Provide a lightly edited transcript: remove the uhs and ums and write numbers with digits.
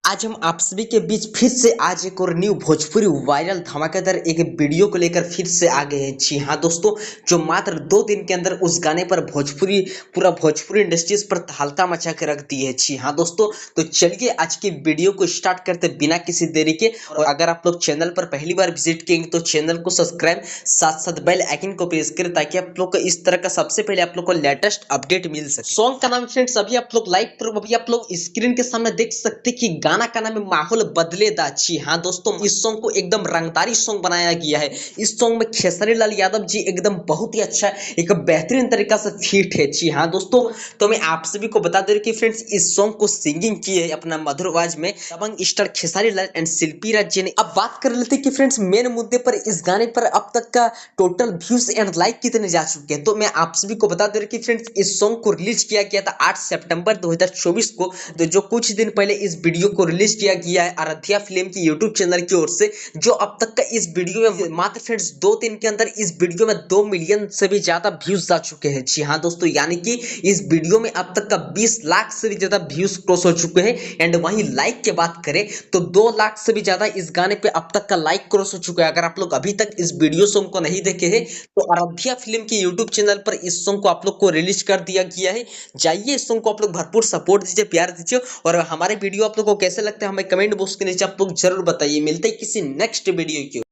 आज हम आप सभी के बीच फिर से आज एक और न्यू भोजपुरी वायरल धमाकेदार एक वीडियो को लेकर फिर से आ गए हैं। जी हाँ दोस्तों, जो मात्र 2 दिन के अंदर उस गाने पर पूरा भोजपुरी इंडस्ट्रीज पर तहलका मचा के रख दी है। जी हाँ दोस्तों, तो चलिए आज की वीडियो को स्टार्ट करते बिना किसी देरी के। और अगर आप लोग चैनल पर पहली बार विजिट किए तो चैनल को सब्सक्राइब, साथ साथ बेल आइकन को प्रेस करें ताकि आप लोग को इस तरह का सबसे पहले आप लोग को लेटेस्ट अपडेट मिल सके। सॉन्ग का नाम फ्रेंड्स अभी आप लोग लाइक पर अभी आप लोग स्क्रीन के सामने देख सकते कि गाना का नाम है माहौल बदलेदा। जी हाँ दोस्तों, इस सॉन्ग को एकदम रंगदारी सॉन्ग बनाया गया है। इस सॉन्ग में खेसारी लाल यादव जी एकदम बहुत ही अच्छा एक बेहतरीन तरीका से फिट है। जी हाँ दोस्तों, तो मैं आप सभी को बता दूं कि फ्रेंड्स इस सॉन्ग को सिंगिंग की है अपना मधुर आवाज में दबंग स्टार खेसारी लाल एंड शिल्पी राज जी ने। अब बात कर लेते कि फ्रेंड्स मेन मुद्दे पर इस गाने पर अब तक का टोटल व्यूज एंड लाइक कितने जा चुके हैं। तो मैं आप सभी को बता दूं कि फ्रेंड्स इस सॉन्ग को रिलीज किया गया था 8 सितंबर 2024 को। तो जो कुछ दिन पहले इस वीडियो को रिलीज किया गया है आराध्या फिल्म की यूट्यूब चैनल की ओर से, जो अब तक का इस वीडियो में मात्र फ्रेंड्स 2 दिन के अंदर इस वीडियो में 2 मिलियन से भी ज्यादा व्यूज जा चुके हैं। जी हाँ दोस्तों, यानी कि इस वीडियो में अब तक का 20 लाख से भी ज्यादा व्यूज क्रॉस हो चुके हैं। एंड वहीं लाइक की बात करें तो 2 लाख से भी ज्यादा इस गाने पे अब तक का लाइक क्रॉस हो चुका है। अगर आप लोग अभी तक इस वीडियो सॉन्ग को नहीं देखे हैं तो आराध्या फिल्म की यूट्यूब चैनल पर इस सॉन्ग को आप लोग को रिलीज कर दिया गया है। जाइए इस सॉन्ग को आप लोग भरपूर सपोर्ट दीजिए, प्यार दीजिए। और हमारे वीडियो आप लोग को कैसे लगता है हमें कमेंट बॉक्स के नीचे आप लोग जरूर बताइए। मिलते हैं किसी नेक्स्ट वीडियो की।